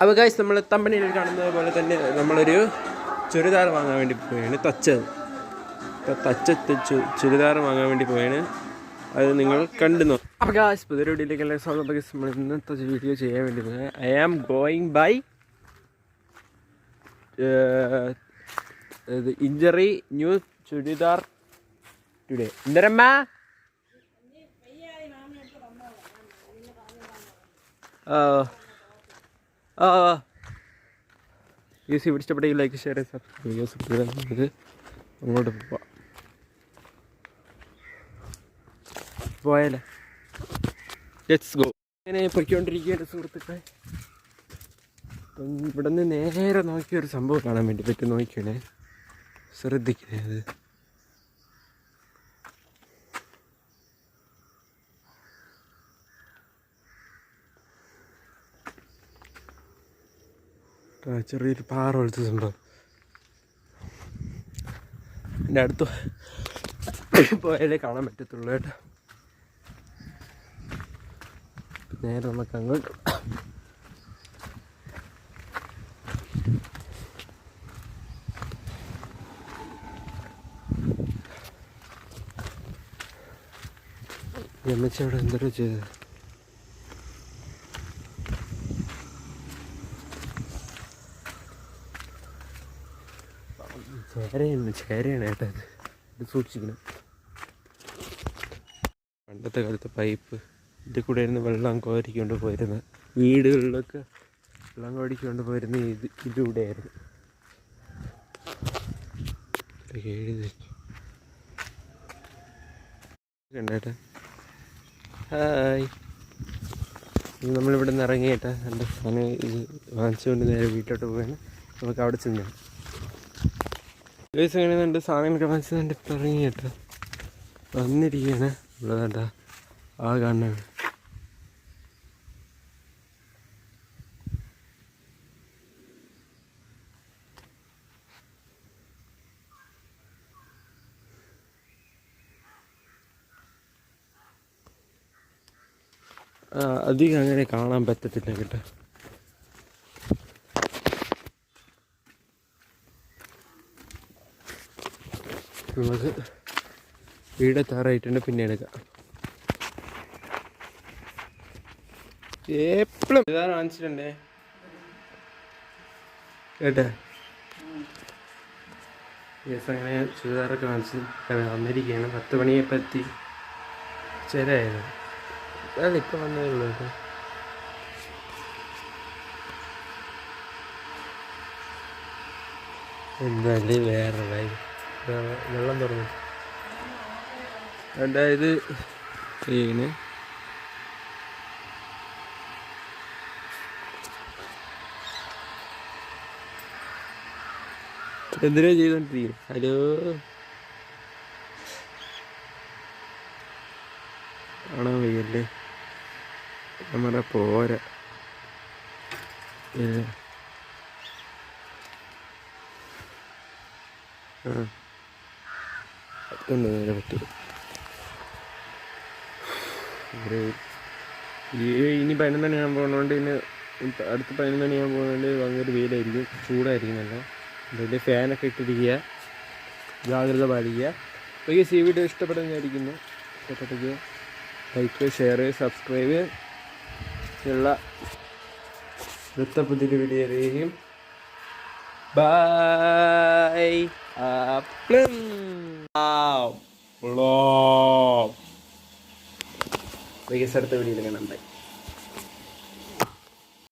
അപ്പോൾ ഗൈസ് നമ്മൾ തമ്പനിയിൽ കാണുന്നത് പോലെ തന്നെ നമ്മളൊരു ചുരിദാർ വാങ്ങാൻ വേണ്ടി പോവുകയാണ്. തച്ച ചുരിദാർ വാങ്ങാൻ വേണ്ടി പോവുകയാണ്. അത് നിങ്ങൾ കണ്ടു നോക്കും. അപ്പോൾ ഗൈസ് പുതിയ വീഡിയോയിലേക്ക് സ്വാഗതം. നമ്മൾ ഇന്നത്തെ വീഡിയോ ചെയ്യാൻ വേണ്ടി പോയത് I am going buy injury new churidar today. എന്തരമ്മ യൂസ് ഇവിടെ ഇഷ്ടപ്പെട്ടെങ്കിൽ ലൈക്ക് ഷെയർ സബ്സ്ക്രൈബ് നമുക്ക് അങ്ങോട്ട് പോയാലേ. Let's go. ഇങ്ങനെ പൊയ്ക്കൊണ്ടിരിക്കുകയാണ് സുഹൃത്തുക്കളെ. ഇവിടെ നിന്ന് നേരെ നോക്കിയൊരു സംഭവം കാണാൻ വേണ്ടി പറ്റും. നോക്കിയാണേ, ശ്രദ്ധിക്കണേ. അത് ചെറിയൊരു പാറ പോലത്തെ സംഭവം. എൻ്റെ അടുത്ത് പോയാലേ കാണാൻ പറ്റത്തുള്ളൂ കേട്ടോ. നേരെ നമുക്ക് അങ്ങോട്ട് അമ്മച്ചി അവിടെ എന്തോ ചെയ്തത്. ചേരയാണ് കേട്ടോ. ഇത് സൂക്ഷിക്കണം. പണ്ടത്തെ കാലത്തെ പൈപ്പ് ഇതിൽ കൂടെ ആയിരുന്നു വെള്ളം കോരിക്കൊണ്ട് പോയിരുന്നത്. വീടുകളിലൊക്കെ വെള്ളം കോരിക്കൊണ്ട് പോയിരുന്ന ഇതിലൂടെ ആയിരുന്നു. കണ്ടേട്ടാ. ഹായ്, നമ്മളിവിടെ നിന്ന് ഇറങ്ങിയേട്ടാ. എൻ്റെ സാധനം ഇത് വാങ്ങിച്ചുകൊണ്ട് നേരെ വീട്ടിലോട്ട് പോവുകയാണ്. നമുക്ക് അവിടെ ചെന്ന് ഗൈസ് അങ്ങനെ എൻ്റെ സാധനങ്ങളൊക്കെ വാങ്ങിച്ചത് ഇപ്പം ഇറങ്ങിയേട്ടാ. വന്നിരിക്കുകയാണ്. ഉള്ളതാണ്ടാ ആ കാണുന്നത്. അധികം അങ്ങനെ കാണാൻ പറ്റത്തില്ല കേട്ടോ. നമുക്ക് വീടെത്താറായിട്ടുണ്ട്, പിന്നെ എടുക്കാം. എപ്പോഴും ചുരിദാർ വാങ്ങിച്ചിട്ടുണ്ടേ കേട്ടെ. യെസ്, അങ്ങനെ ചുരിദാറൊക്കെ വാങ്ങിച്ച് വന്നിരിക്കുകയാണ്. 10 മണിയപ്പോൾ എത്തി. ശരിയായത് അല്ല, ഇപ്പം വന്നതേ ഉള്ളൂ കേട്ടോ. എന്തായാലും വേറെ വെള്ളം തുറന്നു. അതായത് ഇങ്ങനെ എന്തിനാ ചെയ്തോണ്ടിരിക്കും. ഹലോ, കാണാൻ വയ്യല്ലേ നമ്മുടെ പോരാ. നേരെ പറ്റും. ഇനി 11 മണിയാകാൻ പോകുന്നതുകൊണ്ട് ഇനി അടുത്ത 11 മണിയാകാൻ പോകുന്നതുകൊണ്ട് ഭയങ്കര വെയിലായിരിക്കും, ചൂടായിരിക്കും. നല്ല അതിൻ്റെ ഫാനൊക്കെ ഇട്ടിരിക്കുക, ജാഗ്രത പാലിക്കുക. അപ്പോൾ ഈ വീഡിയോ ഇഷ്ടപ്പെടുന്നതായിരിക്കുന്നു. ഇഷ്ടപ്പെട്ടെങ്കിൽ ലൈക്ക്, ഷെയർ, സബ്സ്ക്രൈബ് ഉള്ള അടുത്ത പുതിയൊരു വീഡിയോ ആയിരിക്കും. ബൈ. അടുത്ത വീഡിയോയിൽ കാണാം. ബൈ.